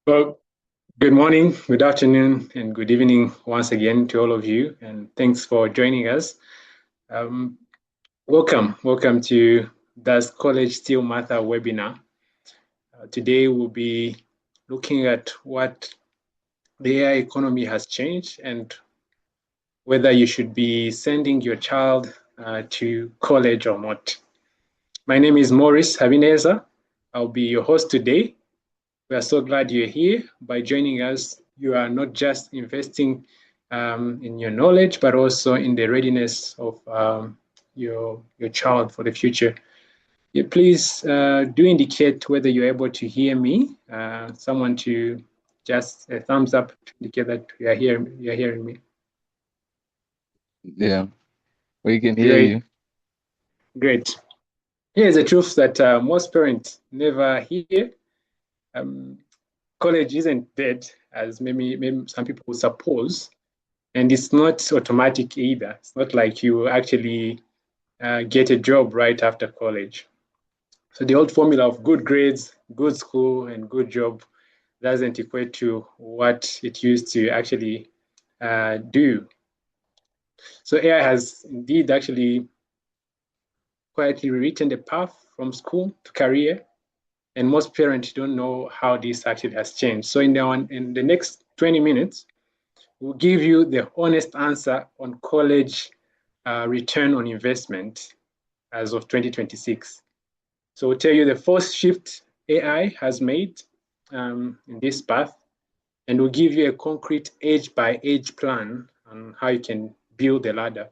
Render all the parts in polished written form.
Well, good morning, good afternoon, and good evening once again to all of you, and thanks for joining us. Um, welcome to Does College Still Matter webinar. Today we'll be looking at what the AI economy has changed and whether you should be sending your child to college or not. My name is Maurice Habineza. I'll be your host today. We are so glad you're here. By joining us, you are not just investing in your knowledge, but also in the readiness of your child for the future. Yeah, please do indicate whether you're able to hear me. Someone to just a thumbs up to indicate that you're hearing me. Yeah, we can hear Great, you. great. Here's the truth that most parents never hear. Um, College isn't dead, as maybe some people suppose. And it's not automatic either. It's not like you actually get a job right after college. So the old formula of good grades, good school, and good job doesn't equate to what it used to actually do. So AI has indeed actually quietly rewritten the path from school to career, and most parents don't know how this actually has changed. So in the next 20 minutes, we'll give you the honest answer on college return on investment as of 2026. So we'll tell you the first shift AI has made in this path, and we'll give you a concrete age by age plan on how you can build a ladder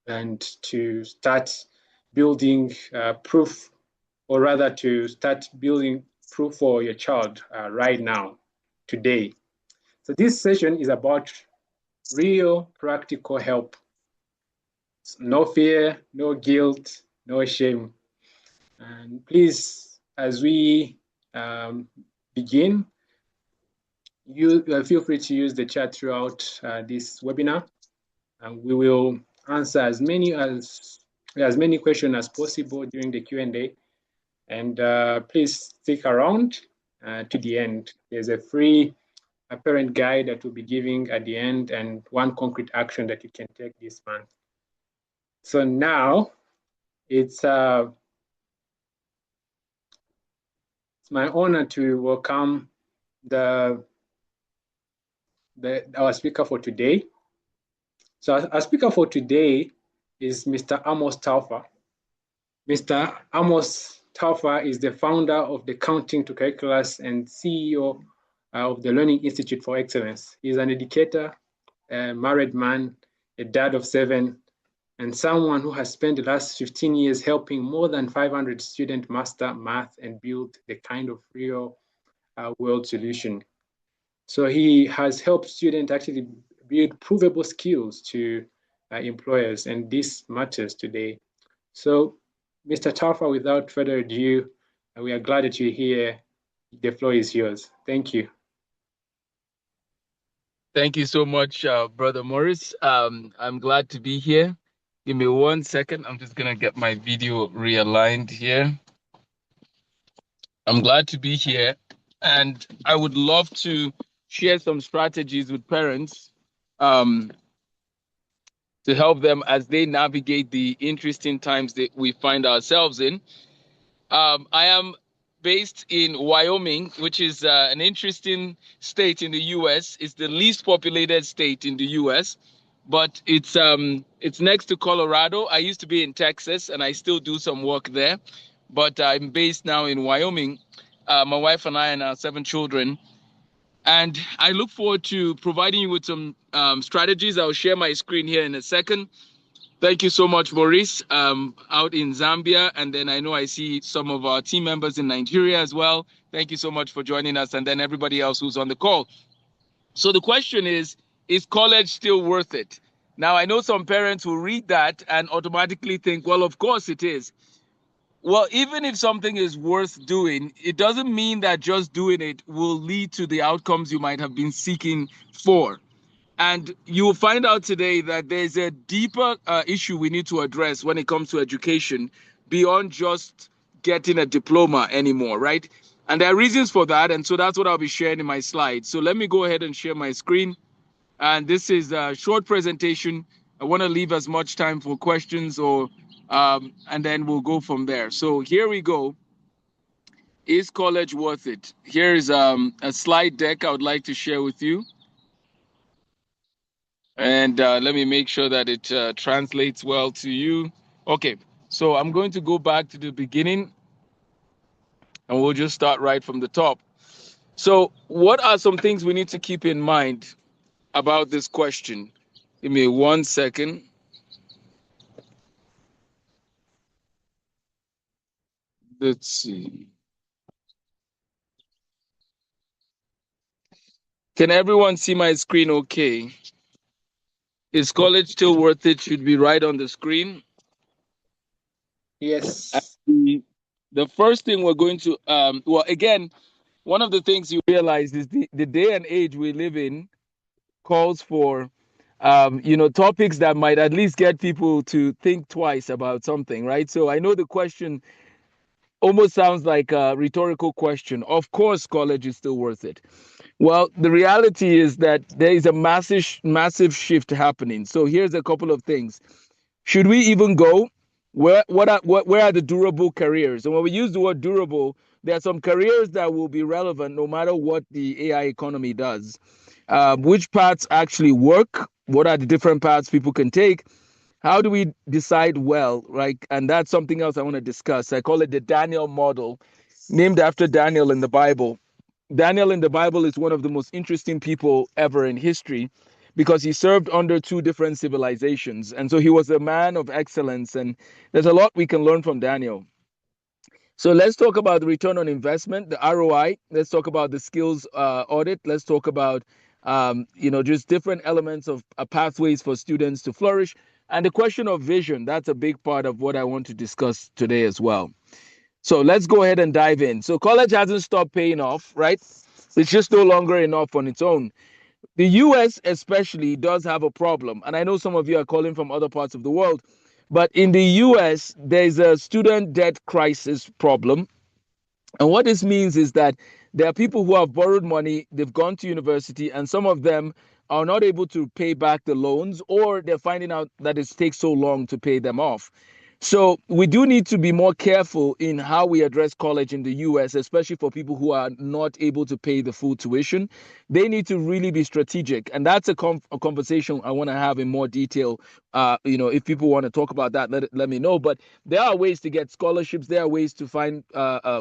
and to start building proof, or rather to start building proof for your child right now, today. So this session is about real practical help. No fear, no guilt, no shame. And please, as we begin, you feel free to use the chat throughout this webinar, and we will answer as many questions as possible during the Q&A. And please stick around to the end. There's a free parent guide that we'll be giving at the end, and one concrete action that you can take this month. So now it's my honor to welcome the our speaker for today. So our speaker for today is Mr. Amos Taufa. Mr. Amos Taufa is the founder of the Counting to Curriculars and CEO of the Learning Institute for Excellence. He's an educator, a married man, a dad of 7, and someone who has spent the last 15 years helping more than 500 students master math and build the kind of real world solution. So he has helped students actually build provable skills to employers, and this matters today. So, Mr. Taufa, without further ado, we are glad that you're here. The floor is yours. Thank you. Thank you so much, Brother Morris. I'm glad to be here. Give me 1 second. I'm just going to get my video realigned here. I'm glad to be here, and I would love to share some strategies with parents um, to help them as they navigate the interesting times that we find ourselves in. I am based in Wyoming, which is an interesting state in the U.S. It's the least populated state in the U.S., but it's next to Colorado. I used to be in Texas, and I still do some work there, but I'm based now in Wyoming. My wife and I and our 7 children. And I look forward to providing you with some strategies. I'll share my screen here in a second. Thank you so much, Maurice, out in Zambia. And then I know I see some of our team members in Nigeria as well. Thank you so much for joining us, and then everybody else who's on the call. So the question is college still worth it? Now, I know some parents will read that and automatically think, well, of course it is. Well, even if something is worth doing, it doesn't mean that just doing it will lead to the outcomes you might have been seeking for. And you will find out today that there's a deeper issue we need to address when it comes to education beyond just getting a diploma anymore, right? And there are reasons for that. And so that's what I'll be sharing in my slides. So let me go ahead and share my screen. And this is a short presentation. I want to leave as much time for questions and then we'll go from there. So here we go. Is college worth it? Here's a slide deck I would like to share with you. And let me make sure that it translates well to you. Okay, so I'm going to go back to the beginning and we'll just start right from the top. So what are some things we need to keep in mind about this question? Give me 1 second. Let's see. Can everyone see my screen okay? Is college still worth it? Should be right on the screen. Yes. The first thing we're going to, well, again, one of the things you realize is the day and age we live in calls for, topics that might at least get people to think twice about something, right? So I know the question almost sounds like a rhetorical question. Of course, college is still worth it. Well, the reality is that there is a massive shift happening. So here's a couple of things. Should we even go? Where are the durable careers? And when we use the word durable, there are some careers that will be relevant no matter what the AI economy does. Which paths actually work? What are the different paths people can take? How do we decide well, right? And that's something else I want to discuss. I call it the Daniel model, named after Daniel in the Bible. Daniel in the Bible is one of the most interesting people ever in history because he served under two different civilizations. And so he was a man of excellence. And there's a lot we can learn from Daniel. So let's talk about the return on investment, the ROI. Let's talk about the skills audit. Let's talk about, just different elements of pathways for students to flourish. And the question of vision, that's a big part of what I want to discuss today as well. So let's go ahead and dive in. So college hasn't stopped paying off, right? It's just no longer enough on its own. The US especially does have a problem. And I know some of you are calling from other parts of the world, but in the US, there's a student debt crisis problem. And what this means is that there are people who have borrowed money, they've gone to university, and some of them are not able to pay back the loans, or they're finding out that it takes so long to pay them off. So we do need to be more careful in how we address college in the US, especially for people who are not able to pay the full tuition. They need to really be strategic. And that's a conversation I want to have in more detail. If people want to talk about that, let me know. But there are ways to get scholarships. There are ways to find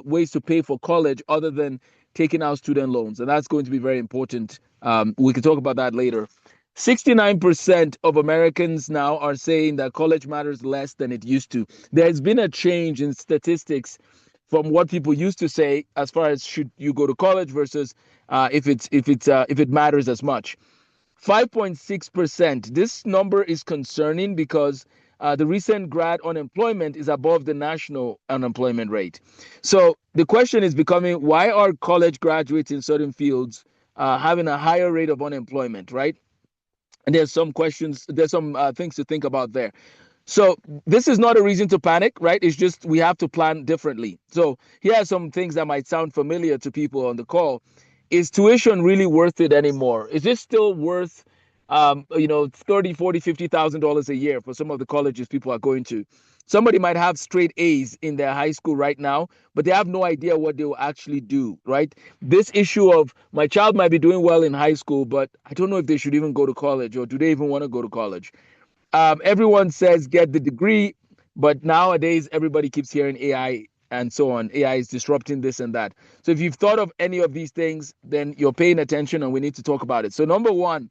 ways to pay for college other than taking out student loans. And that's going to be very important. We can talk about that later. 69% of Americans now are saying that college matters less than it used to. There's been a change in statistics from what people used to say as far as should you go to college versus if it matters as much. 5.6%. This number is concerning because the recent grad unemployment is above the national unemployment rate. So the question is becoming, why are college graduates in certain fields having a higher rate of unemployment, right? And there's some things to think about there. So this is not a reason to panic, right? It's just we have to plan differently. So here are some things that might sound familiar to people on the call. Is tuition really worth it anymore? Is it still worth, 30, 40, $50,000 a year for some of the colleges people are going to? Somebody might have straight A's in their high school right now, but they have no idea what they will actually do, right? This issue of my child might be doing well in high school, but I don't know if they should even go to college, or do they even want to go to college? Everyone says get the degree, but nowadays everybody keeps hearing AI and so on. AI is disrupting this and that. So if you've thought of any of these things, then you're paying attention and we need to talk about it. So number one,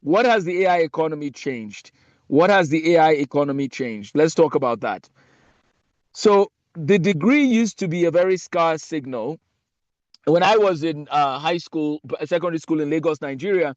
what has the AI economy changed? What has the AI economy changed? Let's talk about that. So the degree used to be a very scarce signal. When I was in secondary school in Lagos, Nigeria,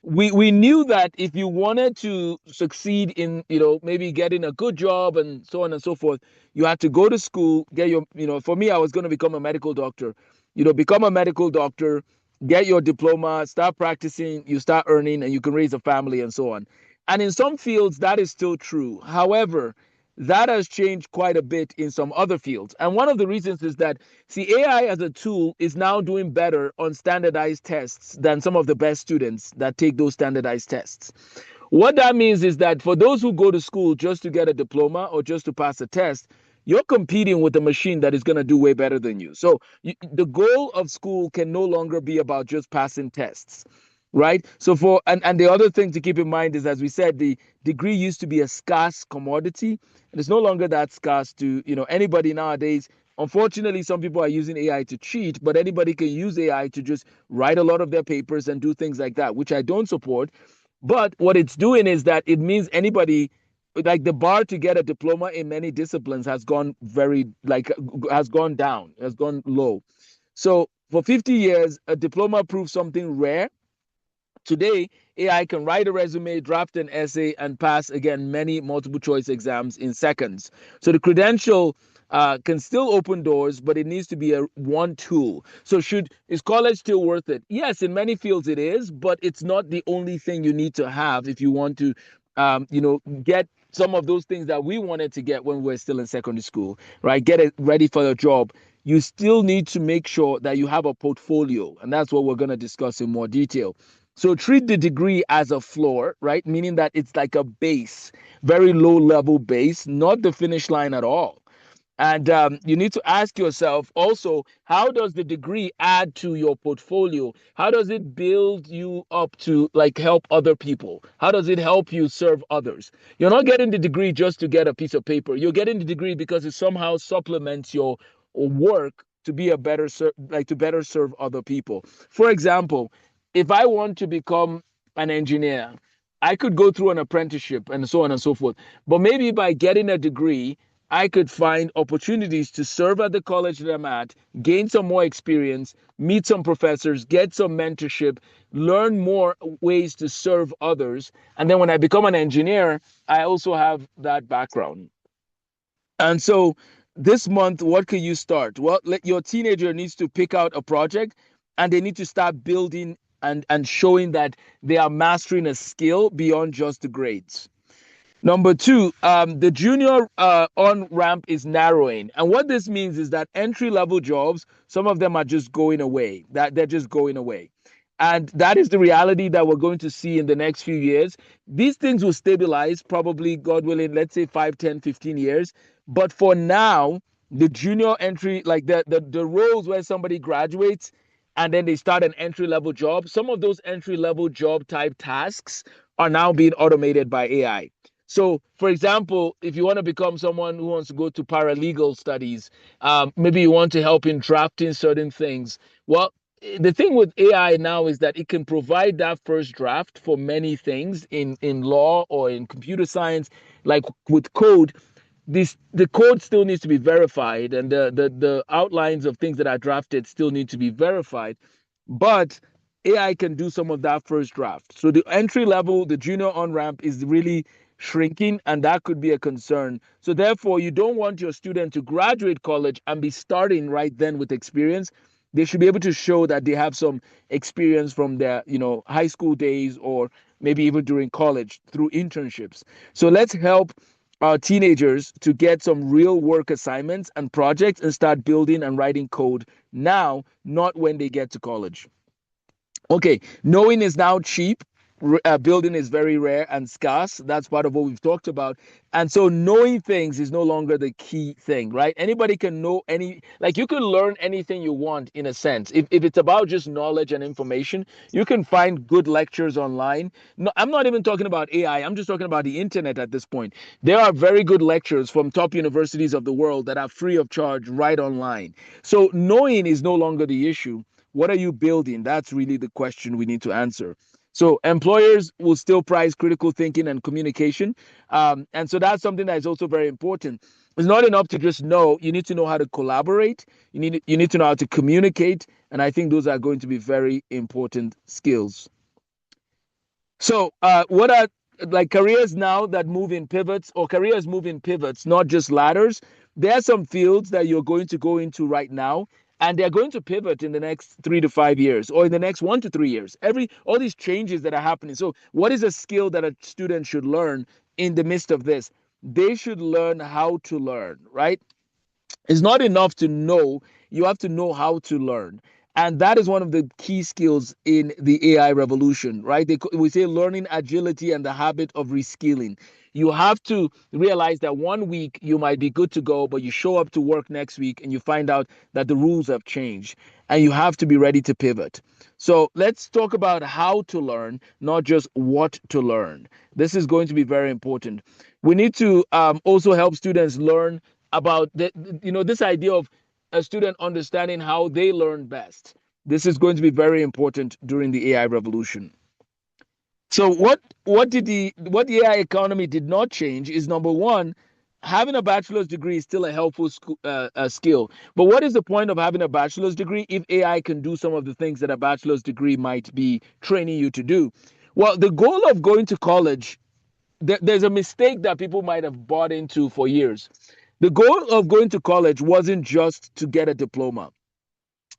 we knew that if you wanted to succeed in, maybe getting a good job and so on and so forth, you had to go to school, get your, for me, I was going to become a medical doctor, become a medical doctor, get your diploma, start practicing, you start earning, and you can raise a family and so on. And in some fields, that is still true. However, that has changed quite a bit in some other fields. And one of the reasons is that, see, AI as a tool is now doing better on standardized tests than some of the best students that take those standardized tests. What that means is that for those who go to school just to get a diploma or just to pass a test, you're competing with a machine that is going to do way better than you. So the goal of school can no longer be about just passing tests, right? So and the other thing to keep in mind is, as we said, the degree used to be a scarce commodity, and it's no longer that scarce to, anybody nowadays. Unfortunately, some people are using AI to cheat, but anybody can use AI to just write a lot of their papers and do things like that, which I don't support. But what it's doing is that it means anybody, like the bar to get a diploma in many disciplines has gone has gone down, has gone low. So for 50 years, a diploma proved something rare. Today, AI can write a resume, draft an essay, and pass, again, many multiple choice exams in seconds. So the credential can still open doors, but it needs to be a one tool. So is college still worth it? Yes, in many fields it is, but it's not the only thing you need to have if you want to, get some of those things that we wanted to get when we were still in secondary school, right? Get it ready for your job. You still need to make sure that you have a portfolio, and that's what we're going to discuss in more detail. So treat the degree as a floor, right? Meaning that it's like a base, very low level base, not the finish line at all. And you need to ask yourself also, how does the degree add to your portfolio? How does it build you up to help other people? How does it help you serve others? You're not getting the degree just to get a piece of paper. You're getting the degree because it somehow supplements your work to be a better to better serve other people. For example, if I want to become an engineer, I could go through an apprenticeship and so on and so forth. But maybe by getting a degree, I could find opportunities to serve at the college that I'm at, gain some more experience, meet some professors, get some mentorship, learn more ways to serve others. And then when I become an engineer, I also have that background. And so this month, what can you start? Well, your teenager needs to pick out a project, and they need to start building and showing that they are mastering a skill beyond just the grades. Number two, the junior on ramp is narrowing. And what this means is that entry level jobs, some of them are just going away, that they're just going away. And that is the reality that we're going to see in the next few years. These things will stabilize, probably, God willing, let's say 5, 10, 15 years. But for now, the junior entry, like the roles where somebody graduates and then they start an entry level job, some of those entry level job type tasks are now being automated by AI. So, for example, if you want to become someone who wants to go to paralegal studies, maybe you want to help in drafting certain things. Well, the thing with AI now is that it can provide that first draft for many things in law or in computer science, like with code. The code still needs to be verified, and the outlines of things that are drafted still need to be verified. But AI can do some of that first draft. So the entry level, the junior on ramp is really shrinking, and that could be a concern. So therefore, you don't want your student to graduate college and be starting right then with experience. They should be able to show that they have some experience from their, high school days, or maybe even during college through internships. So let's help our teenagers to get some real work assignments and projects and start building and writing code now, not when they get to college. Okay, knowing is now cheap. Building is very rare and scarce. That's part of what we've talked about. And so knowing things is no longer the key thing, right? Anybody can know you can learn anything you want in a sense. If it's about just knowledge and information, you can find good lectures online. No, I'm not even talking about AI. I'm just talking about the internet at this point. There are very good lectures from top universities of the world that are free of charge right online. So knowing is no longer the issue. What are you building? That's really the question we need to answer. So employers will still prize critical thinking and communication. And so that's something that is also very important. It's not enough to just know. You need to know how to collaborate. You need to know how to communicate. And I think those are going to be very important skills. So what are careers now that move in pivots, or careers move in pivots, not just ladders? There are some fields that you're going to go into right now, and they're going to pivot in the next 3 to 5 years, or in the next 1 to 3 years. All these changes that are happening. So what is a skill that a student should learn in the midst of this? they should learn how to learn, right? It's not enough to know, you have to know how to learn. And that is one of the key skills in the AI revolution, right? We say learning agility and the habit of reskilling. You have to realize that one week you might be good to go, but you show up to work next week and you find out that the rules have changed and you have to be ready to pivot. So let's talk about how to learn, not just what to learn. This is going to be very important. We need to also help students learn about this idea of a student understanding how they learn best. This is going to be very important during the AI revolution. So what the AI economy did not change is, number one, having a bachelor's degree is still a helpful skill. But what is the point of having a bachelor's degree if AI can do some of the things that a bachelor's degree might be training you to do? Well, the goal of going to college, there's a mistake that people might have bought into for years. The goal of going to college wasn't just to get a diploma.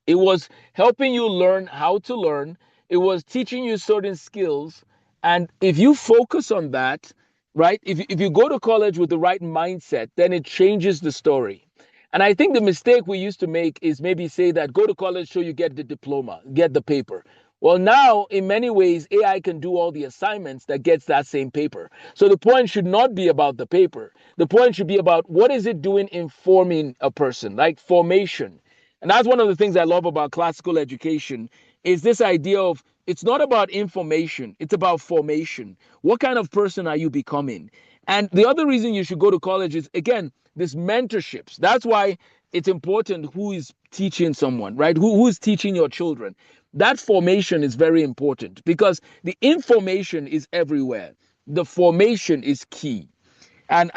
It was helping you learn how to learn. It was teaching you certain skills. And if you focus on that, right, if you go to college with the right mindset, then it changes the story. And I think the mistake we used to make is maybe say that go to college so you get the diploma, get the paper. Well, now in many ways, AI can do all the assignments that gets that same paper. So the point should not be about the paper. The point should be about what is it doing in forming a person, like formation. And that's one of the things I love about classical education is this idea of it's not about information, it's about formation. What kind of person are you becoming? And the other reason you should go to college is, again, this mentorships. That's why it's important who is teaching someone, right? Who is teaching your children. That formation is very important because the information is everywhere. The formation is key. And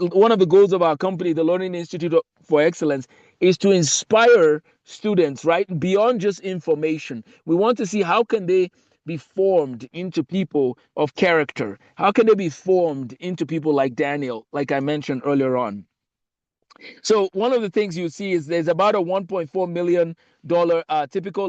one of the goals of our company, the Learning Institute for Excellence, is to inspire students, right? Beyond just information. We want to see how can they be formed into people of character? How can they be formed into people like Daniel, like I mentioned earlier on? So one of the things you see is there's about a $1.4 million typical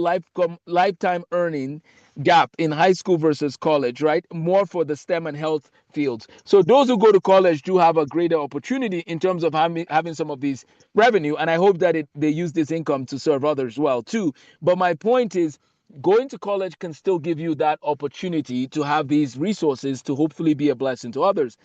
lifetime earning gap in high school versus college, right? More for the STEM and health fields. So those who go to college do have a greater opportunity in terms of having some of these revenue, and I hope that they use this income to serve others well too. But my point is, going to college can still give you that opportunity to have these resources to hopefully be a blessing to others.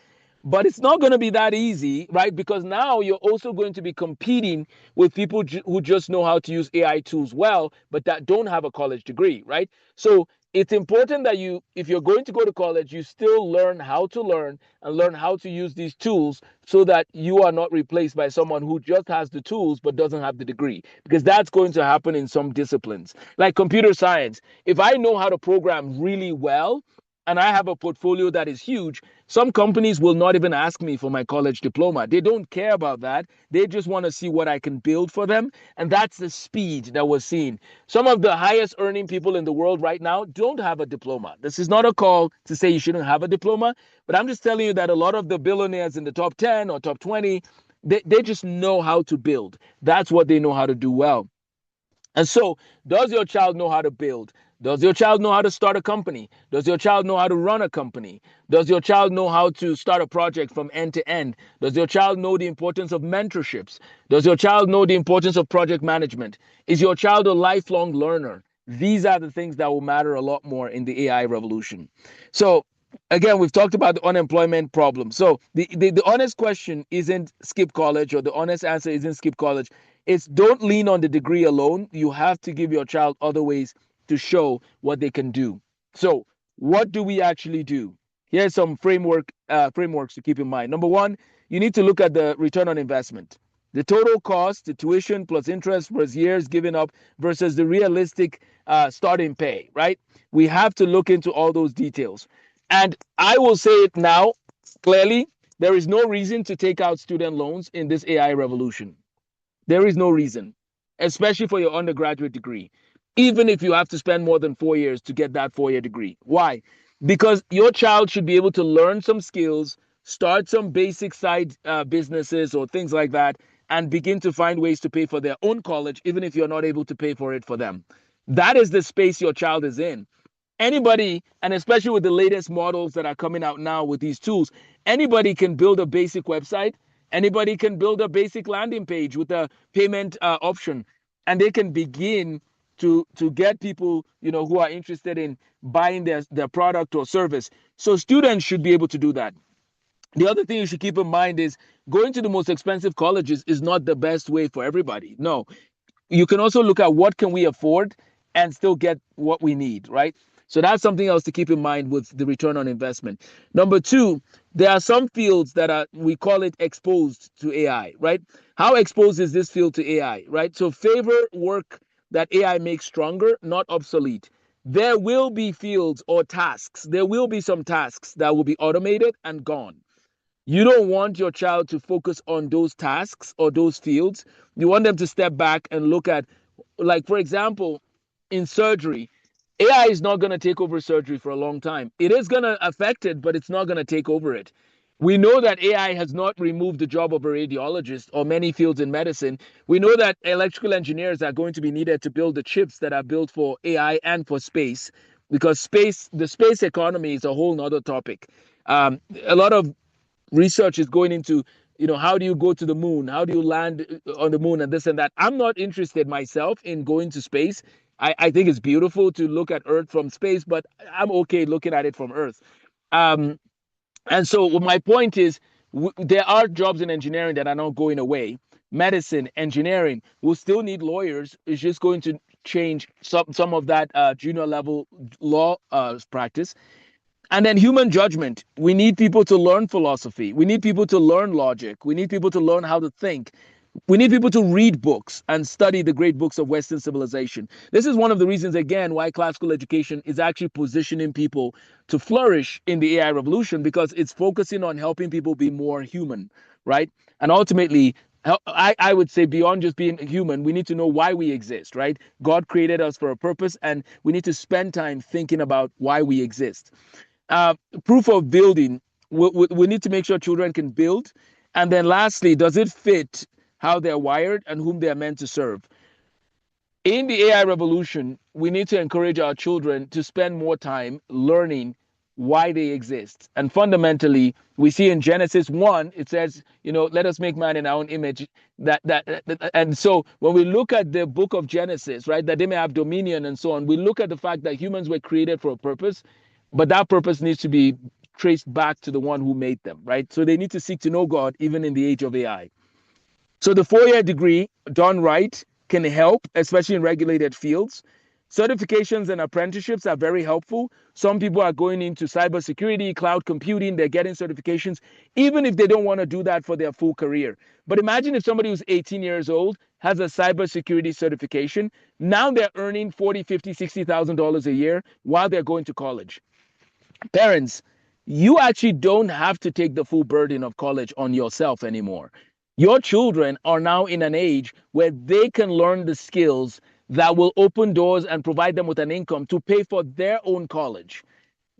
But it's not going to be that easy, right? Because now you're also going to be competing with people who just know how to use AI tools well, but that don't have a college degree, right? So it's important that if you're going to go to college, you still learn how to learn and learn how to use these tools so that you are not replaced by someone who just has the tools but doesn't have the degree. Because that's going to happen in some disciplines, like computer science. If I know how to program really well, and I have a portfolio that is huge, some companies will not even ask me for my college diploma. They don't care about that. They just want to see what I can build for them. And that's the speed that we're seeing. Some of the highest earning people in the world right now don't have a diploma. This is not a call to say you shouldn't have a diploma, but I'm just telling you that a lot of the billionaires in the top 10 or top 20, they just know how to build. That's what they know how to do well. And so, does your child know how to build? Does your child know how to start a company? Does your child know how to run a company? Does your child know how to start a project from end to end? Does your child know the importance of mentorships? Does your child know the importance of project management? Is your child a lifelong learner? These are the things that will matter a lot more in the AI revolution. So, again, we've talked about the unemployment problem. So the honest question isn't skip college, or the honest answer isn't skip college. It's don't lean on the degree alone. You have to give your child other ways to show what they can do. So what do we actually do? Here's some frameworks to keep in mind. Number one, you need to look at the return on investment. The total cost, the tuition plus interest plus years given up versus the realistic starting pay, right? We have to look into all those details. And I will say it now clearly, there is no reason to take out student loans in this AI revolution. There is no reason, especially for your undergraduate degree, even if you have to spend more than 4 years to get that 4-year degree. Why? Because your child should be able to learn some skills, start some basic side businesses or things like that, and begin to find ways to pay for their own college, even if you're not able to pay for it for them. That is the space your child is in. Anybody, and especially with the latest models that are coming out now with these tools, anybody can build a basic website. Anybody can build a basic landing page with a payment option, and they can begin to get people, who are interested in buying their product or service. So students should be able to do that. The other thing you should keep in mind is going to the most expensive colleges is not the best way for everybody. No, you can also look at what can we afford and still get what we need, right? So that's something else to keep in mind with the return on investment. Number two, there are some fields that are, we call it exposed to AI, right? How exposed is this field to AI, right? So favor work that AI makes stronger, not obsolete. There will be fields or tasks, there will be some tasks that will be automated and gone. You don't want your child to focus on those tasks or those fields. You want them to step back and look at, like, for example, in surgery, AI is not going to take over surgery for a long time. It is going to affect it, but it's not going to take over it. We know that AI has not removed the job of a radiologist or many fields in medicine. We know that electrical engineers are going to be needed to build the chips that are built for AI and for space, because the space economy is a whole nother topic. A lot of research is going into, how do you go to the moon, how do you land on the moon, and this and that. I'm not interested myself in going to space. I think it's beautiful to look at Earth from space, but I'm okay looking at it from Earth. um, and so my point is, there are jobs in engineering that are not going away. Medicine, engineering will still need lawyers. It's just going to change some of that junior level law practice. And then human judgment. We need people to learn philosophy. We need people to learn logic. We need people to learn how to think. We need people to read books and study the great books of Western civilization. This is one of the reasons, again, why classical education is actually positioning people to flourish in the AI revolution, because it's focusing on helping people be more human, right? And ultimately, I would say, beyond just being human, we need to know why we exist, right? God created us for a purpose, and we need to spend time thinking about why we exist. uh, Proof of building. We need to make sure children can build. And then lastly, does it fit how they're wired and whom they're meant to serve? In the AI revolution, we need to encourage our children to spend more time learning why they exist. And fundamentally, we see in Genesis 1, it says, let us make man in our own image. And so when we look at the book of Genesis, right, that they may have dominion and so on, we look at the fact that humans were created for a purpose, but that purpose needs to be traced back to the one who made them, right? So they need to seek to know God even in the age of AI. So the 4-year degree done right can help, especially in regulated fields. Certifications and apprenticeships are very helpful. Some people are going into cybersecurity, cloud computing, they're getting certifications, even if they don't want to do that for their full career. But imagine if somebody who's 18 years old has a cybersecurity certification. Now they're earning $40,000, $50,000, $60,000 a year while they're going to college. Parents, you actually don't have to take the full burden of college on yourself anymore. Your children are now in an age where they can learn the skills that will open doors and provide them with an income to pay for their own college.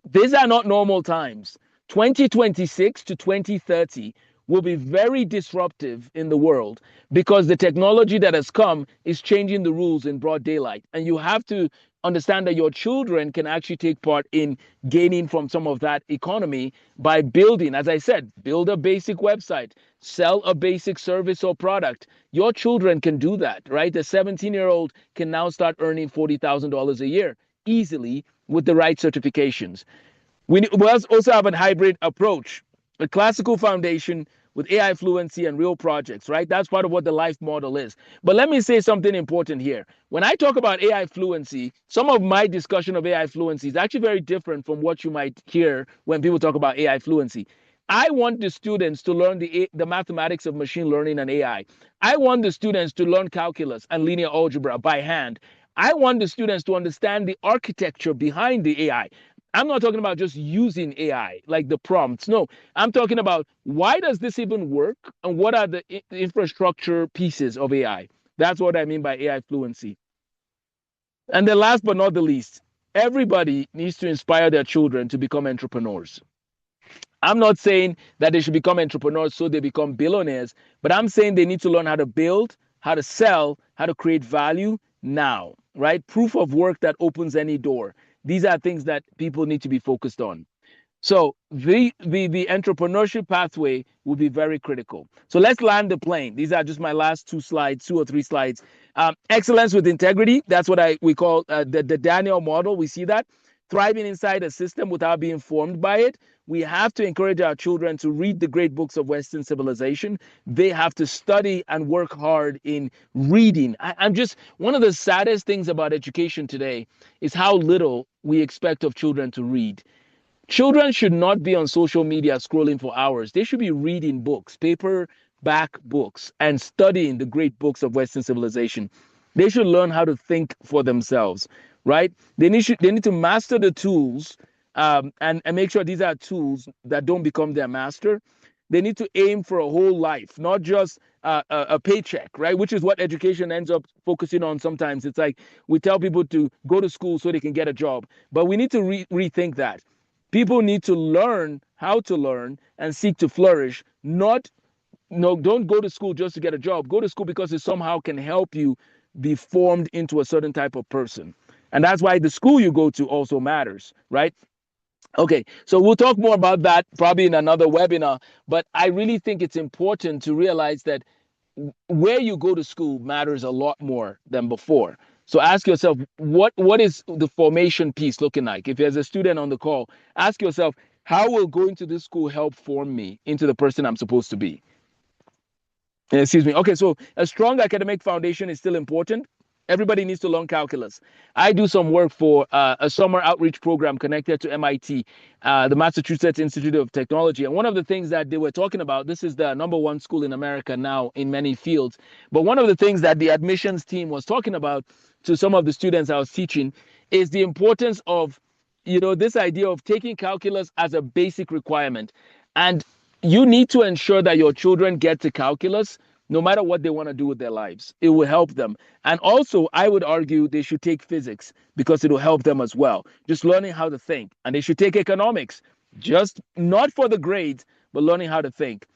These are not normal times. 2026 to 2030 will be very disruptive in the world, because the technology that has come is changing the rules in broad daylight. And you have to understand that your children can actually take part in gaining from some of that economy by building, as I said, build a basic website, sell a basic service or product. Your children can do that, right? The 17-year-old can now start earning $40,000 a year easily with the right certifications. We also have a hybrid approach, a classical foundation with AI fluency and real projects, right? That's part of what the life model is. But let me say something important here. When I talk about AI fluency, some of my discussion of AI fluency is actually very different from what you might hear when people talk about AI fluency. I want the students to learn the mathematics of machine learning and AI. I want the students to learn calculus and linear algebra by hand. I want the students to understand the architecture behind the AI. I'm not talking about just using AI, like the prompts. No, I'm talking about, why does this even work, and what are the infrastructure pieces of AI? That's what I mean by AI fluency. And then last but not the least, everybody needs to inspire their children to become entrepreneurs. I'm not saying that they should become entrepreneurs so they become billionaires, but I'm saying they need to learn how to build, how to sell, how to create value now, right? Proof of work that opens any door. These are things that people need to be focused on. So the entrepreneurship pathway will be very critical. So let's land the plane. These are just my last two or three slides. Excellence with integrity. That's what we call the Daniel model. We see that thriving inside a system without being formed by it. We have to encourage our children to read the great books of Western civilization. They have to study and work hard in reading. I'm just, one of the saddest things about education today is how little we expect of children to read. Children should not be on social media scrolling for hours. They should be reading books, paperback books, and studying the great books of Western civilization. They should learn how to think for themselves, right? They need to master the tools, and make sure these are tools that don't become their master. They need to aim for a whole life, not just a paycheck, right? Which is what education ends up focusing on sometimes. It's like we tell people to go to school so they can get a job, but we need to rethink that. People need to learn how to learn and seek to flourish. Not, no, don't go to school just to get a job. Go to school because it somehow can help you be formed into a certain type of person. And that's why the school you go to also matters, right? Okay, so we'll talk more about that probably in another webinar. But I really think it's important to realize that where you go to school matters a lot more than before. So ask yourself, what is the formation piece looking like? If there's a student on the call, ask yourself, how will going to this school help form me into the person I'm supposed to be? Excuse me. Okay, so a strong academic foundation is still important. Everybody needs to learn calculus. I do some work for a summer outreach program connected to MIT, the Massachusetts Institute of Technology. And one of the things that they were talking about, this is the #1 school in America now in many fields. But one of the things that the admissions team was talking about to some of the students I was teaching is the importance of, this idea of taking calculus as a basic requirement. And you need to ensure that your children get to calculus no matter what they want to do with their lives. It will help them. And also, I would argue they should take physics because it will help them as well. Just learning how to think. And they should take economics, just not for the grades, but learning how to think.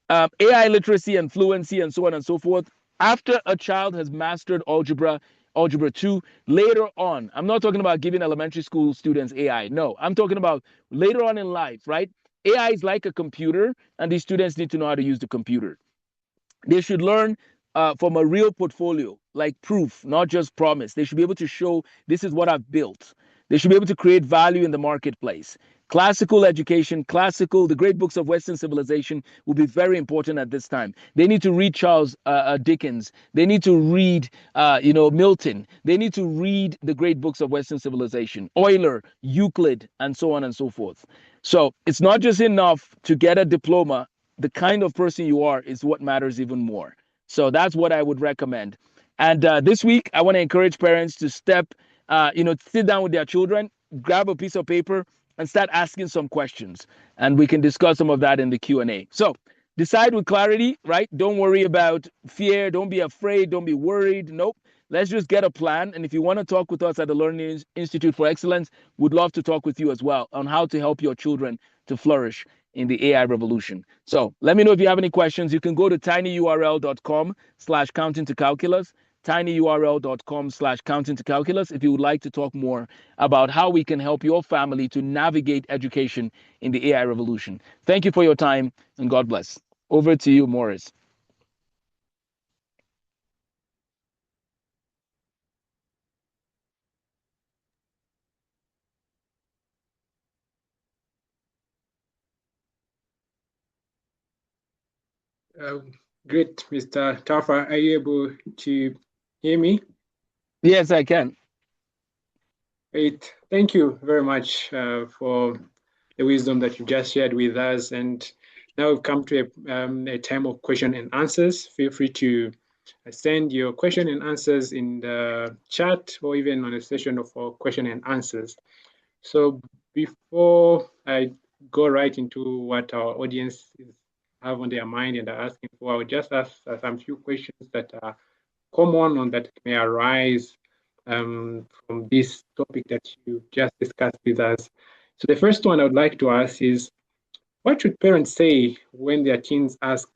AI literacy and fluency and so on and so forth. After a child has mastered algebra 2, later on, I'm not talking about giving elementary school students AI. No, I'm talking about later on in life, right? AI is like a computer, and these students need to know how to use the computer. They should learn from a real portfolio, like proof, not just promise. They should be able to show this is what I've built. They should be able to create value in the marketplace. Classical education, the great books of Western civilization will be very important at this time. They need to read Charles Dickens. They need to read, Milton. They need to read the great books of Western civilization, Euler, Euclid, and so on and so forth. So it's not just enough to get a diploma. The kind of person you are is what matters even more. So that's what I would recommend. And this week, I want to encourage parents to sit down with their children, grab a piece of paper, and start asking some questions. And we can discuss some of that in the Q&A. So decide with clarity, right? Don't worry about fear. Don't be afraid. Don't be worried. Nope. Let's just get a plan. And if you want to talk with us at the Learning Institute for Excellence, we'd love to talk with you as well on how to help your children to flourish in the AI revolution. So let me know if you have any questions. You can go to tinyurl.com/counting to calculus, tinyurl.com/counting to calculus, if you would like to talk more about how we can help your family to navigate education in the AI revolution. Thank you for your time, and God bless. Over to you, Morris. Great, Mr. Tafa. Are you able to hear me? Yes, I can. Great. Thank you very much for the wisdom that you just shared with us. And now we've come to a time of question and answers. Feel free to send your question and answers in the chat or even on a session of question and answers. So before I go right into what our audience have on their mind and are asking for, I would just ask some few questions that are common or that may arise from this topic that you just discussed with us. So the first one I would like to ask is, what should parents say when their teens ask,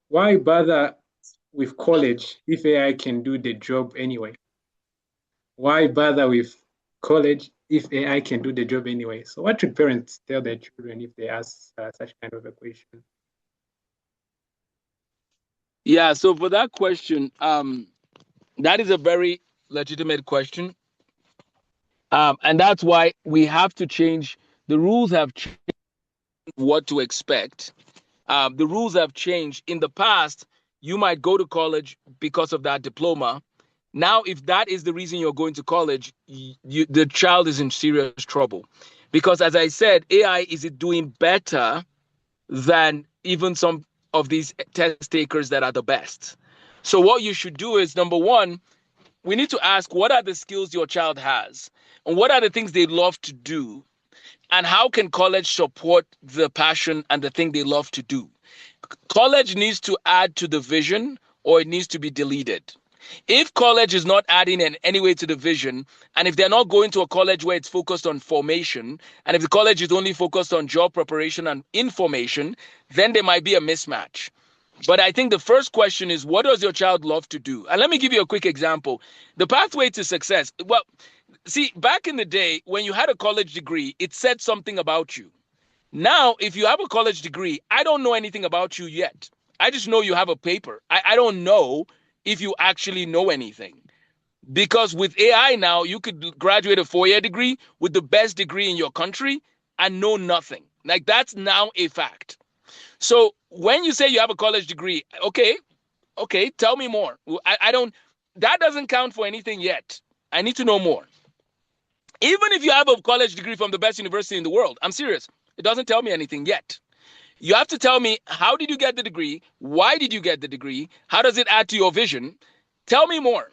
why bother with college if AI can do the job anyway? Why bother with college if AI can do the job anyway. So what should parents tell their children if they ask such kind of a question? Yeah, so for that question, that is a very legitimate question. And that's why we have to change. The rules have changed what to expect. The rules have changed. In the past, you might go to college because of that diploma. Now, if that is the reason you're going to college, the child is in serious trouble. Because as I said, AI is it doing better than even some of these test takers that are the best. So what you should do is, number one, we need to ask what are the skills your child has and what are the things they love to do, and how can college support the passion and the thing they love to do. College needs to add to the vision or it needs to be deleted. If college is not adding in any way to the vision, and if they're not going to a college where it's focused on formation, and if the college is only focused on job preparation and information, then there might be a mismatch. But I think the first question is, what does your child love to do? And let me give you a quick example. The pathway to success. Well, see, back in the day, when you had a college degree, it said something about you. Now, if you have a college degree, I don't know anything about you yet. I just know you have a paper. I don't know if you actually know anything. Because with AI now, you could graduate a 4-year degree with the best degree in your country and know nothing. Like, that's now a fact. So when you say you have a college degree, okay, tell me more. I don't, that doesn't count for anything yet. I need to know more. Even if you have a college degree from the best university in the world, I'm serious, it doesn't tell me anything yet. You have to tell me, how did you get the degree? Why did you get the degree? How does it add to your vision? Tell me more.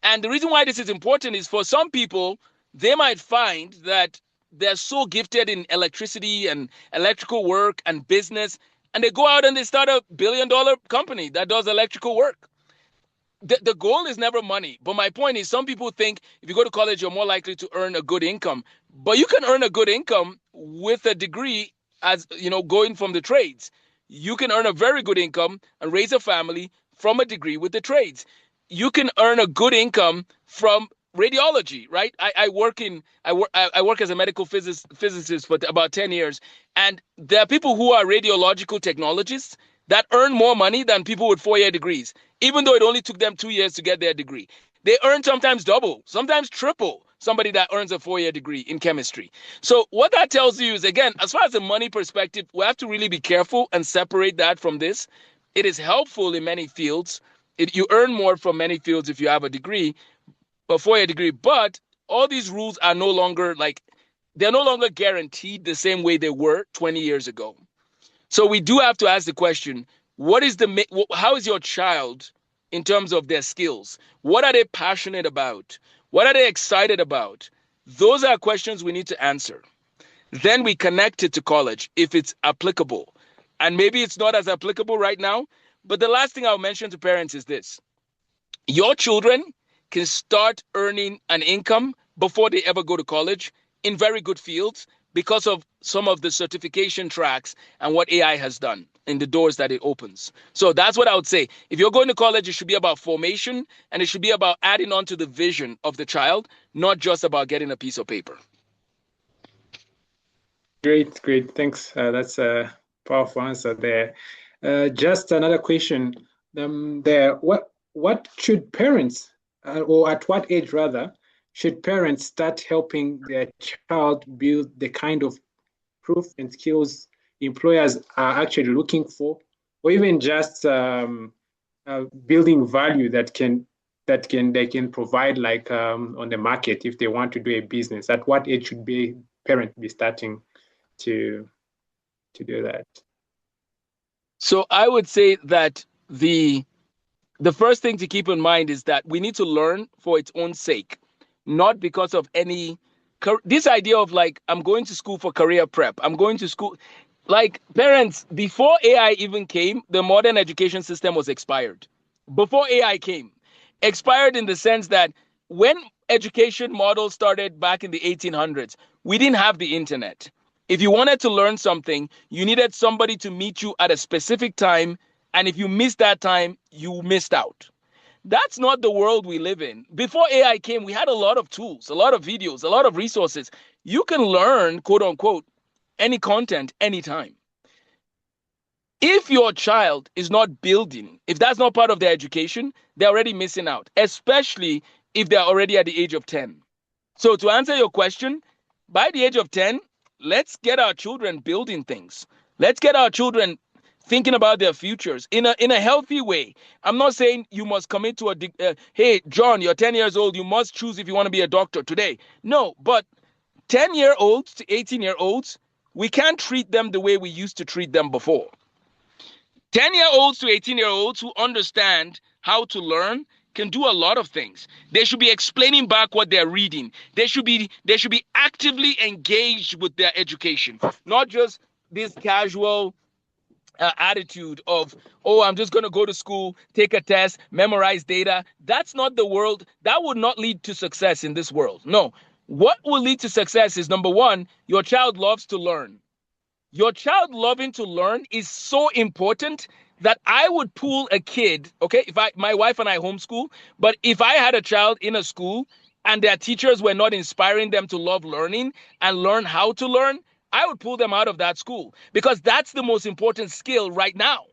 And the reason why this is important is, for some people, they might find that they're so gifted in electricity and electrical work and business, and they go out and they start a billion-dollar company that does electrical work. The goal is never money. But my point is, some people think if you go to college, you're more likely to earn a good income. But you can earn a good income with a degree, as you know, going from the trades. You can earn a very good income and raise a family from a degree with the trades. You can earn a good income from radiology, right? I work as a medical physicist for about 10 years, and there are people who are radiological technologists that earn more money than people with 4-year degrees, even though it only took them 2 years to get their degree. They earn sometimes double, sometimes triple somebody that earns a 4-year degree in chemistry. So what that tells you is, again, as far as the money perspective, we have to really be careful and separate that from this. It is helpful in many fields. You earn more from many fields if you have a degree, a 4-year degree. But all these rules are no longer they're no longer guaranteed the same way they were 20 years ago. So we do have to ask the question, how is your child in terms of their skills? What are they passionate about? What are they excited about? Those are questions we need to answer. Then we connect it to college if it's applicable. And maybe it's not as applicable right now. But the last thing I'll mention to parents is this. Your children can start earning an income before they ever go to college in very good fields because of some of the certification tracks and what AI has done in the doors that it opens. So that's what I would say. If you're going to college, it should be about formation, and it should be about adding on to the vision of the child, not just about getting a piece of paper. Great. Thanks. That's a powerful answer there. Just another question there. What should parents, or at what age rather, should parents start helping their child build the kind of proof and skills employers are actually looking for, or even just building value that they can provide, like on the market if they want to do a business? At what age should parents be starting to do that? So I would say that the first thing to keep in mind is that we need to learn for its own sake, not because of this idea of I'm going to school for career prep. I'm going to school. Parents, before AI even came, the modern education system was expired. Before AI came, expired in the sense that when education models started back in the 1800s, we didn't have the internet. If you wanted to learn something, you needed somebody to meet you at a specific time. And if you missed that time, you missed out. That's not the world we live in. Before AI came, we had a lot of tools, a lot of videos, a lot of resources. You can learn, quote unquote, any content anytime. If your child is not building, if that's not part of their education, they're already missing out, especially if they're already at the age of 10. So to answer your question, by the age of 10, let's get our children building things. Let's get our children thinking about their futures in a healthy way. I'm not saying you must commit to hey, John, you're 10 years old, you must choose if you want to be a doctor today. No, but 10-year-olds to 18-year-olds, we can't treat them the way we used to treat them before. 10-year-olds to 18-year-olds who understand how to learn can do a lot of things. They should be explaining back what they're reading. They should be actively engaged with their education, not just this casual attitude of, oh, I'm just going to go to school, take a test, memorize data. That's not the world. That would not lead to success in this world. No. What will lead to success is, number one, your child loves to learn. Your child loving to learn is so important that I would pull a kid, okay, my wife and I homeschool, but if I had a child in a school and their teachers were not inspiring them to love learning and learn how to learn, I would pull them out of that school, because that's the most important skill right now.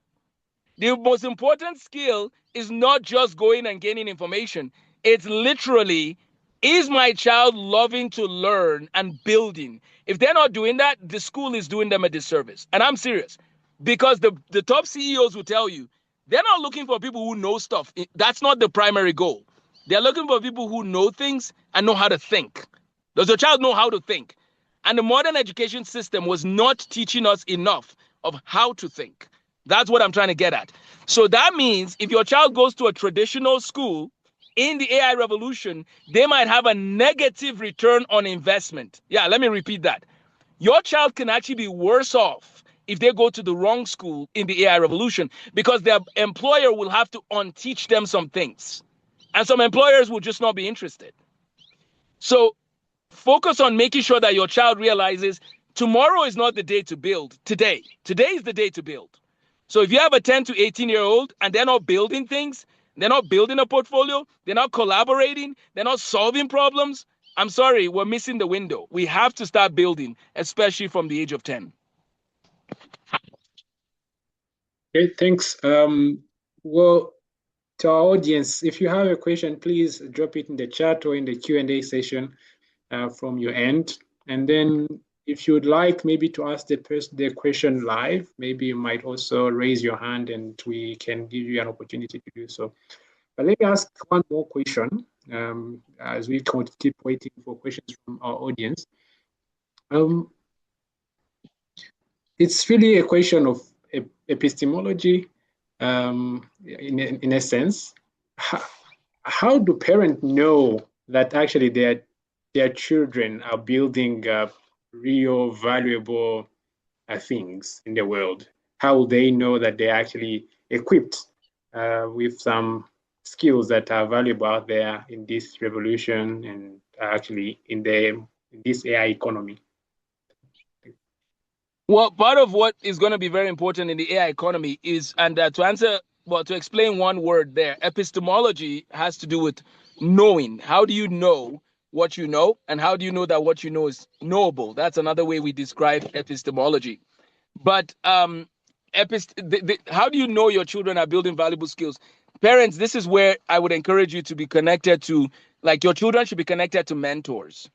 The most important skill is not just going and gaining information. It's literally, is my child loving to learn and building? If they're not doing that, the school is doing them a disservice. And I'm serious, because the top CEOs will tell you, they're not looking for people who know stuff. That's not the primary goal. They're looking for people who know things and know how to think. Does your child know how to think? And the modern education system was not teaching us enough of how to think. That's what I'm trying to get at. So that means if your child goes to a traditional school, in the AI revolution, they might have a negative return on investment. Yeah, let me repeat that. Your child can actually be worse off if they go to the wrong school in the AI revolution, because their employer will have to unteach them some things. And some employers will just not be interested. So focus on making sure that your child realizes tomorrow is not the day to build. Today is the day to build. So if you have a 10 to 18-year-old and they're not building things, they're not building a portfolio, they're not collaborating, they're not solving problems, I'm sorry, we're missing the window. We have to start building, especially from the age of 10. Okay, thanks. Well, to our audience, if you have a question, please drop it in the chat or in the Q&A session from your end. And then if you would like maybe to ask the question live, maybe you might also raise your hand and we can give you an opportunity to do so. But let me ask one more question as we keep waiting for questions from our audience. It's really a question of epistemology in a sense. How do parents know that actually their children are building real valuable things in the world? How will they know that they're actually equipped with some skills that are valuable out there in this revolution and actually in this AI economy? Well, part of what is going to be very important in the AI economy is, and to explain one word there, epistemology has to do with knowing. How do you know what you know, and how do you know that what you know is knowable? That's another way we describe epistemology. But how do you know your children are building valuable skills? Parents, this is where I would encourage you to be connected to, like, your children should be connected to mentors.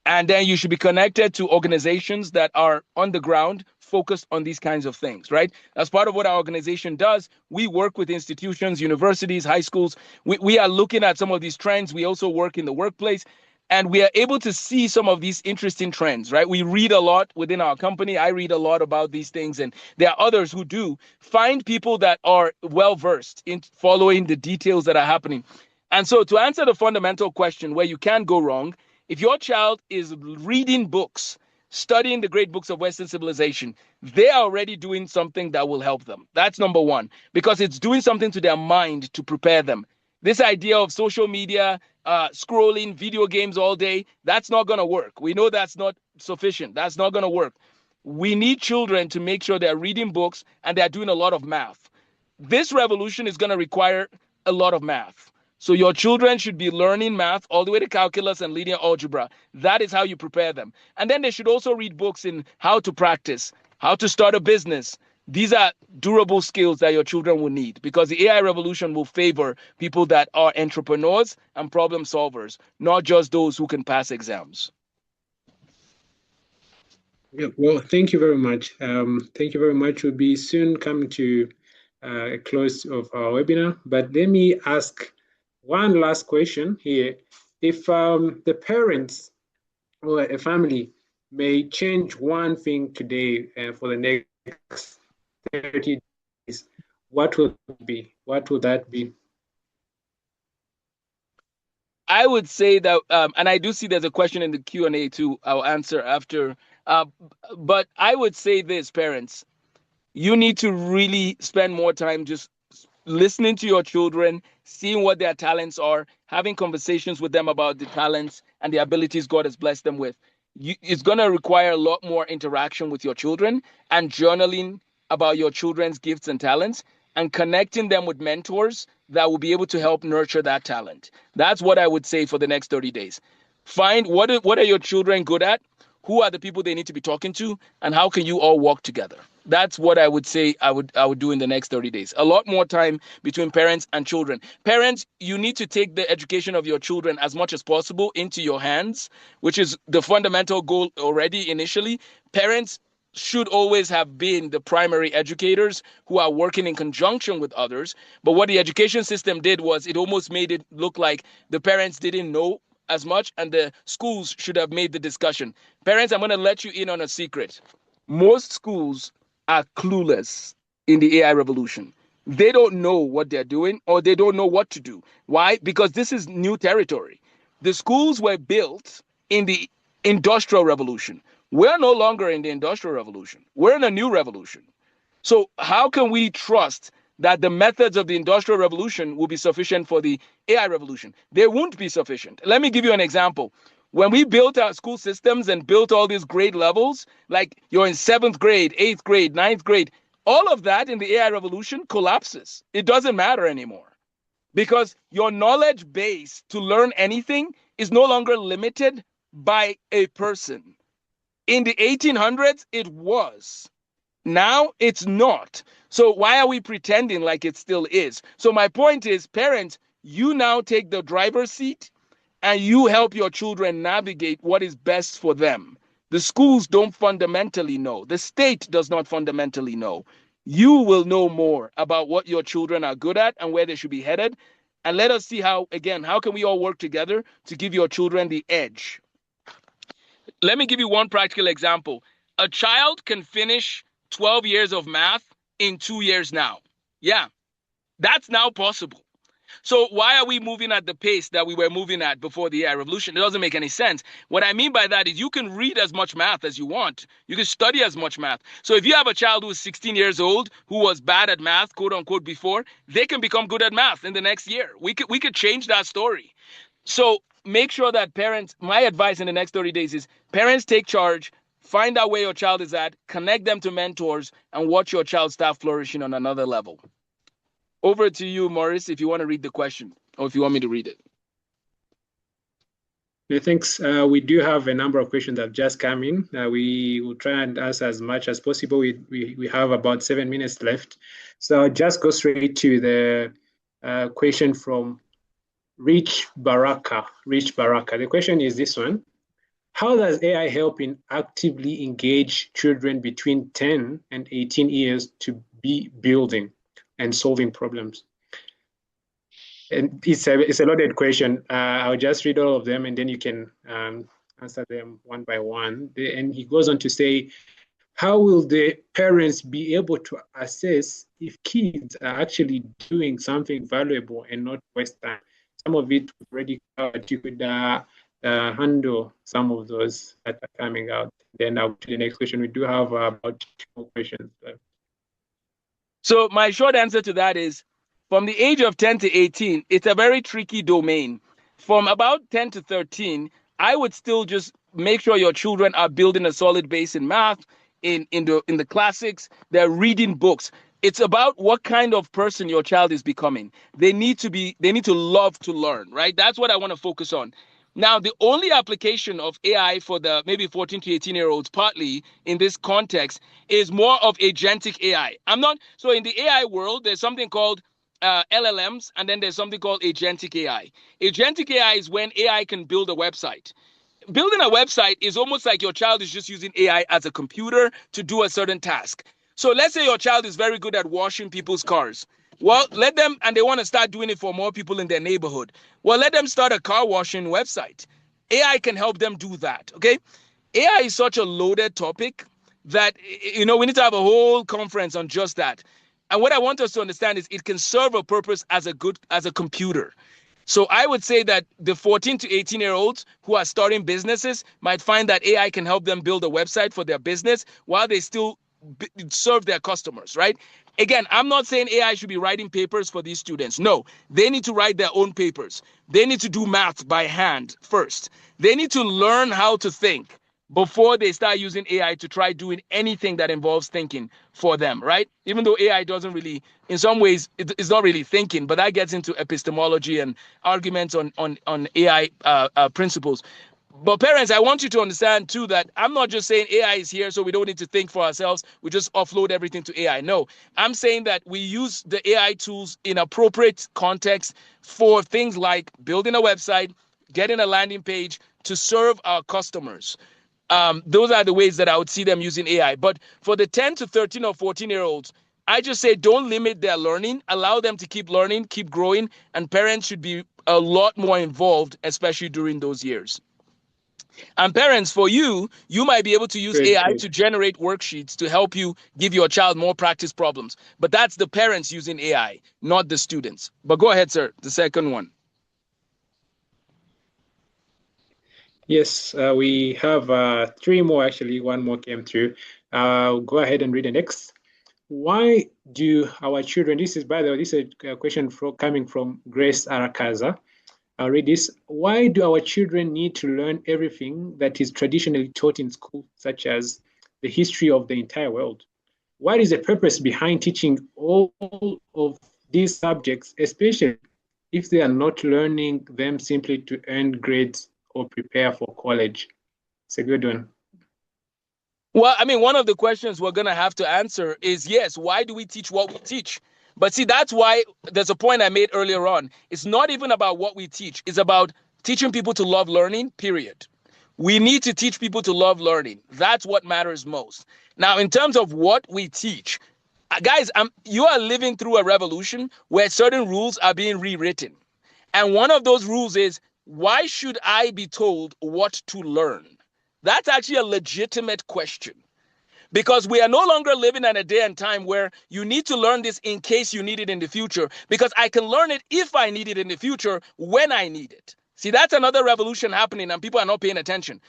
And then you should be connected to organizations that are on the ground focused on these kinds of things, right? As part of what our organization does, we work with institutions, universities, high schools. We are looking at some of these trends. We also work in the workplace, and we are able to see some of these interesting trends, right? We read a lot within our company. I read a lot about these things, and there are others who do. Find people that are well-versed in following the details that are happening. And so to answer the fundamental question where you can't go wrong, if your child is reading books, studying the great books of Western civilization, they are already doing something that will help them. That's number one, because it's doing something to their mind to prepare them. This idea of social media, scrolling video games all day, that's not going to work. We know that's not sufficient. That's not going to work. We need children to make sure they're reading books and they're doing a lot of math. This revolution is going to require a lot of math. So your children should be learning math all the way to calculus and linear algebra. That is how you prepare them. And then they should also read books in how to practice, how to start a business. These are durable skills that your children will need, because the AI revolution will favor people that are entrepreneurs and problem solvers, not just those who can pass exams. Yeah, well, thank you very much. Thank you very much. We'll be soon coming to a close of our webinar, but let me ask one last question here. If the parents or a family may change one thing today for the next 30 days, what will it be? What would that be? I would say that, and I do see there's a question in the Q&A too. I'll answer after. Uh, but I would say this, parents, you need to really spend more time just listening to your children, seeing what their talents are, having conversations with them about the talents and the abilities God has blessed them with. It's going to require a lot more interaction with your children and journaling about your children's gifts and talents and connecting them with mentors that will be able to help nurture that talent. That's what I would say for the next 30 days. Find what are your children good at? Who are the people they need to be talking to, and how can you all work together? That's what I would say I would do in the next 30 days. A lot more time between parents and children. Parents, you need to take the education of your children as much as possible into your hands, which is the fundamental goal already initially. Parents should always have been the primary educators who are working in conjunction with others. But what the education system did was it almost made it look like the parents didn't know as much and the schools should have made the discussion. Parents, I'm going to let you in on a secret. Most schools are clueless in the AI revolution. They don't know what they're doing, or they don't know what to do. Why? Because this is new territory. The schools were built in the industrial revolution. We're no longer in the industrial revolution. We're in a new revolution. So how can we trust that the methods of the industrial revolution will be sufficient for the AI revolution? They won't be sufficient. Let me give you an example. When we built our school systems and built all these grade levels, like you're in 7th grade, 8th grade, 9th grade, all of that in the AI revolution collapses. It doesn't matter anymore, because your knowledge base to learn anything is no longer limited by a person. In the 1800s, it was. Now it's not. So why are we pretending like it still is? So my point is, parents, you now take the driver's seat and you help your children navigate what is best for them. The schools don't fundamentally know. The state does not fundamentally know. You will know more about what your children are good at and where they should be headed. And let us see how can we all work together to give your children the edge? Let me give you one practical example. A child can finish 12 years of math in 2 years now. Yeah, that's now possible. So why are we moving at the pace that we were moving at before the AI revolution? It doesn't make any sense. What I mean by that is you can read as much math as you want. You can study as much math. So if you have a child who is 16 years old, who was bad at math, quote unquote, before, they can become good at math in the next year. We could change that story. So make sure that parents, my advice in the next 30 days is parents take charge, find out where your child is at, connect them to mentors, and watch your child start flourishing on another level. Over to you, Maurice, if you want to read the question, or if you want me to read it. Yeah, thanks. We do have a number of questions that have just come in. We will try and answer as much as possible. We have about 7 minutes left. So I'll just go straight to the question from Rich Baraka. The question is this one. How does AI help in actively engage children between 10 and 18 years to be building and solving problems? And it's a loaded question. I'll just read all of them and then you can answer them one by one. And he goes on to say, how will the parents be able to assess if kids are actually doing something valuable and not waste time? Some of it already covered. You could handle some of those that are coming out. Then to the next question. We do have about 2 more questions left. So my short answer to that is, from the age of 10 to 18, it's a very tricky domain. From about 10 to 13, I would still just make sure your children are building a solid base in math, in the classics. They're reading books. It's about what kind of person your child is becoming. They need to love to learn, right? That's what I want to focus on. Now, the only application of AI for the maybe 14 to 18-year-olds, partly in this context, is more of agentic AI. So in the AI world, there's something called LLMs, and then there's something called agentic AI. Agentic AI is when AI can build a website. Building a website is almost like your child is just using AI as a computer to do a certain task. So let's say your child is very good at washing people's cars. Well, let them, and they want to start doing it for more people in their neighborhood. Well, let them start a car washing website. AI can help them do that. Okay. AI is such a loaded topic that, we need to have a whole conference on just that. And what I want us to understand is it can serve a purpose as a computer. So I would say that the 14 to 18-year-olds who are starting businesses might find that AI can help them build a website for their business while they still serve their customers, right? Again, I'm not saying AI should be writing papers for these students. No, they need to write their own papers. They need to do math by hand first. They need to learn how to think before they start using AI to try doing anything that involves thinking for them, right? Even though AI doesn't really, in some ways, it's not really thinking, but that gets into epistemology and arguments on AI principles. But parents, I want you to understand too that I'm not just saying AI is here so we don't need to think for ourselves. We just offload everything to AI. No, I'm saying that we use the AI tools in appropriate context for things like building a website, getting a landing page to serve our customers. Those are the ways that I would see them using AI. But for the 10 to 13 or 14-year-olds, I just say don't limit their learning. Allow them to keep learning, keep growing, and parents should be a lot more involved, especially during those years. And parents, for you might be able to use AI to generate worksheets to help you give your child more practice problems. But that's the parents using AI, not the students. But go ahead, sir, the second one. Yes, we have three more actually. One more came through. Go ahead and read the next. Why do our children, this is, by the way, this is a question coming from Grace Arakaza. I'll read this. Why do our children need to learn everything that is traditionally taught in school, such as the history of the entire world? What is the purpose behind teaching all of these subjects, especially if they are not learning them simply to earn grades or prepare for college? It's a good one. Well, I mean, one of the questions we're going to have to answer is, yes, why do we teach what we teach? But see, that's why there's a point I made earlier on. It's not even about what we teach. It's about teaching people to love learning, period. We need to teach people to love learning. That's what matters most. Now, in terms of what we teach, guys, you are living through a revolution where certain rules are being rewritten. And one of those rules is, why should I be told what to learn? That's actually a legitimate question. Because we are no longer living in a day and time where you need to learn this in case you need it in the future, because I can learn it if I need it in the future when I need it. See, that's another revolution happening and people are not paying attention.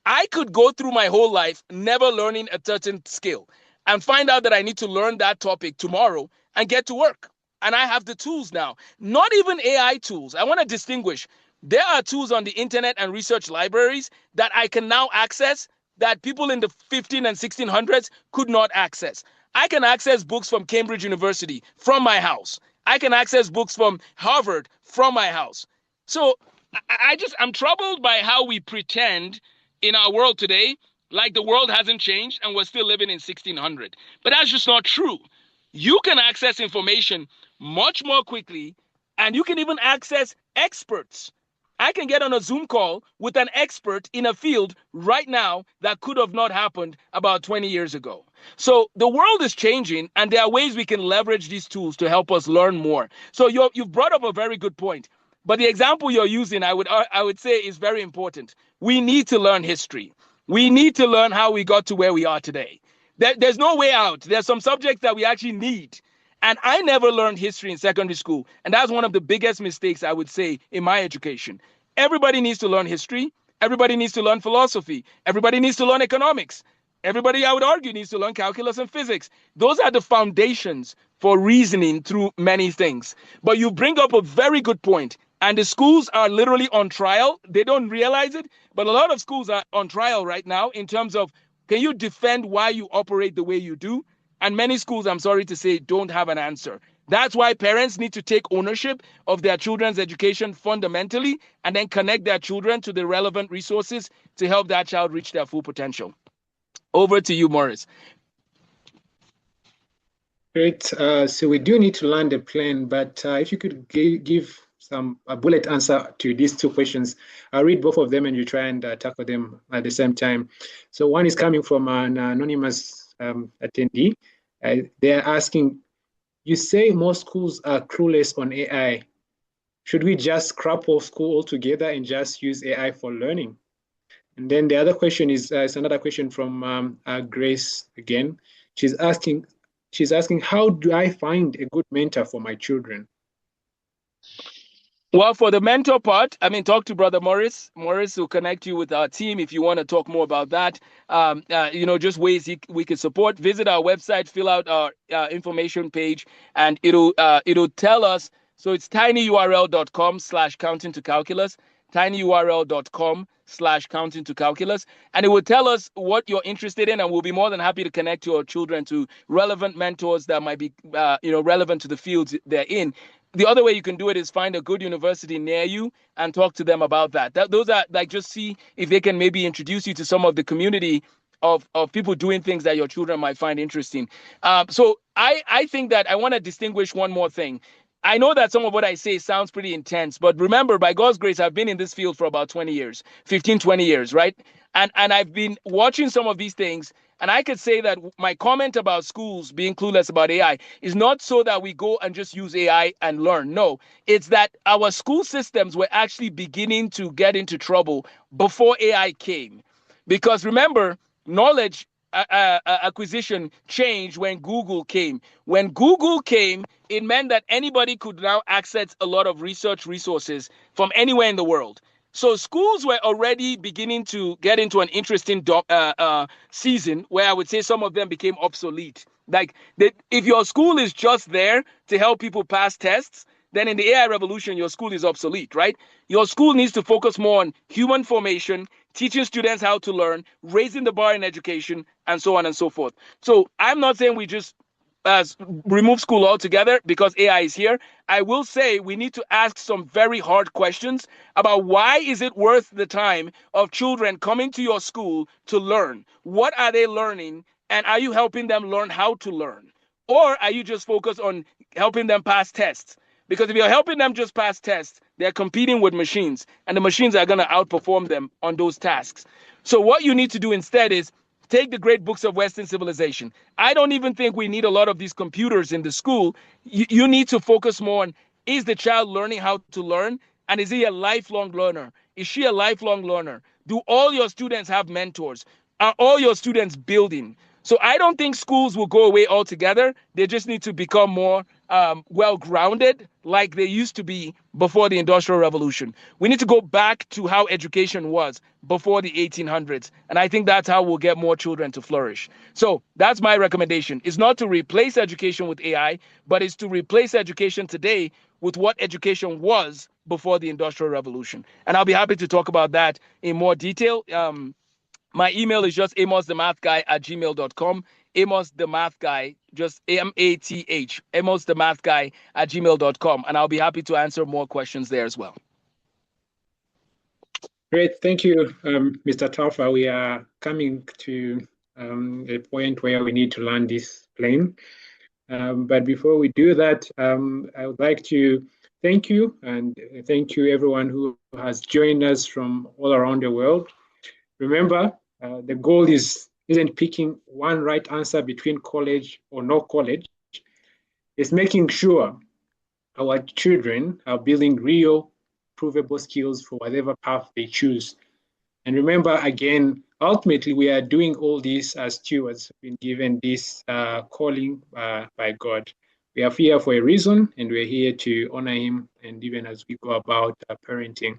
I could go through my whole life never learning a certain skill and find out that I need to learn that topic tomorrow and get to work. And I have the tools now, not even AI tools. I want to distinguish. There are tools on the internet and research libraries that I can now access that people in the 15 and 1600s could not access. I can access books from Cambridge University from my house. I can access books from Harvard from my house. So I'm troubled by how we pretend in our world today like the world hasn't changed and we're still living in 1600. But that's just not true. You can access information much more quickly, and you can even access experts. I can get on a Zoom call with an expert in a field right now that could have not happened about 20 years ago. So the world is changing, and there are ways we can leverage these tools to help us learn more. So you've brought up a very good point. But the example you're using, I would say, is very important. We need to learn history. We need to learn how we got to where we are today. There's no way out. There's some subjects that we actually need. And I never learned history in secondary school. And that's one of the biggest mistakes, I would say, in my education. Everybody needs to learn history. Everybody needs to learn philosophy. Everybody needs to learn economics. Everybody, I would argue, needs to learn calculus and physics. Those are the foundations for reasoning through many things. But you bring up a very good point. And the schools are literally on trial. They don't realize it. But a lot of schools are on trial right now in terms of, can you defend why you operate the way you do? And many schools, I'm sorry to say, don't have an answer. That's why parents need to take ownership of their children's education fundamentally, and then connect their children to the relevant resources to help that child reach their full potential. Over to you, Morris. Great. So we do need to land a plane, but if you could give a bullet answer to these two questions, I'll read both of them and you try and tackle them at the same time. So one is coming from an anonymous attendee. They're asking, you say most schools are clueless on AI. Should we just scrap off school altogether and just use AI for learning? And then the other question is another question from Grace again. She's asking, how do I find a good mentor for my children? Well, for the mentor part, I mean, talk to Brother Morris. Morris will connect you with our team if you want to talk more about that. Just ways we can support. Visit our website, fill out our information page, and it'll tell us. So it's tinyurl.com/counting to calculus, tinyurl.com/counting to calculus, and it will tell us what you're interested in, and we'll be more than happy to connect your children to relevant mentors that might be relevant to the fields they're in. The other way you can do it is find a good university near you and talk to them about that. Those are like, just see if they can maybe introduce you to some of the community of people doing things that your children might find interesting. So I think that I want to distinguish one more thing. I know that some of what I say sounds pretty intense, but remember, by God's grace, I've been in this field for about 20 years, 15, 20 years, right? And I've been watching some of these things. And I could say that my comment about schools being clueless about AI is not so that we go and just use AI and learn. No, it's that our school systems were actually beginning to get into trouble before AI came. Because remember, knowledge acquisition changed when Google came. When Google came, it meant that anybody could now access a lot of research resources from anywhere in the world. So schools were already beginning to get into an interesting season where I would say some of them became obsolete. Like if your school is just there to help people pass tests, then in the AI revolution, your school is obsolete, right? Your school needs to focus more on human formation, teaching students how to learn, raising the bar in education, and so on and so forth. So I'm not saying we just remove school altogether because AI is here. I will say we need to ask some very hard questions about why is it worth the time of children coming to your school to learn? What are they learning? And are you helping them learn how to learn? Or are you just focused on helping them pass tests? Because if you're helping them just pass tests, they're competing with machines, and the machines are going to outperform them on those tasks. So what you need to do instead is take the great books of Western civilization. I don't even think we need a lot of these computers in the school. You need to focus more on, is the child learning how to learn? And is he a lifelong learner? Is she a lifelong learner? Do all your students have mentors? Are all your students building? So I don't think schools will go away altogether. They just need to become more well-grounded like they used to be before the Industrial Revolution. We need to go back to how education was before the 1800s. And I think that's how we'll get more children to flourish. So that's my recommendation. It's not to replace education with AI, but it's to replace education today with what education was before the Industrial Revolution. And I'll be happy to talk about that in more detail. My email is just amosthemathguy@gmail.com. Amos the Math Guy, just AMATH, Amos the Math Guy @gmail.com. And I'll be happy to answer more questions there as well. Great, thank you, Mr. Taufa. We are coming to a point where we need to land this plane. But before we do that, I would like to thank you, and thank you everyone who has joined us from all around the world. Remember, the goal isn't picking one right answer between college or no college. It's making sure our children are building real, provable skills for whatever path they choose. And remember, again, ultimately, we are doing all this as stewards, been given this calling by God. We are here for a reason, and we're here to honor Him, and even as we go about parenting.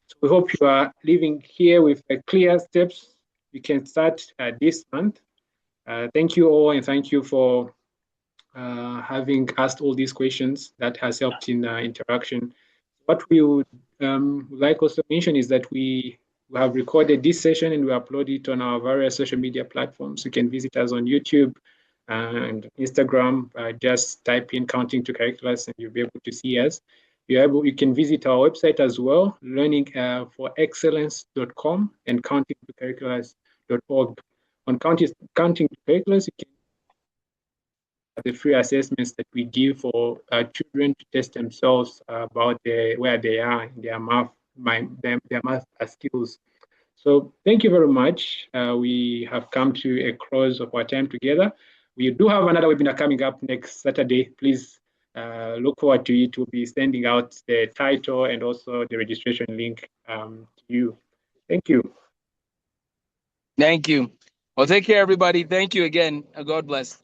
So we hope you are living here with clear steps. You can start this month. Thank you all, and thank you for having asked all these questions. That has helped in interaction. What we would like also to mention is that we have recorded this session and we upload it on our various social media platforms. You can visit us on YouTube, and Instagram. Just type in Counting to Curriculus and you'll be able to see us. You can visit our website as well, learningforexcellence.com and countingtocurriculus.org. On Counting to Curriculus, you can the free assessments that we give for children to test themselves about where they are in their math skills. So thank you very much. We have come to a close of our time together. We do have another webinar coming up next Saturday. Please look forward to it. We'll be sending out the title and also the registration link to you. Thank you. Thank you. Well, take care, everybody. Thank you again. God bless.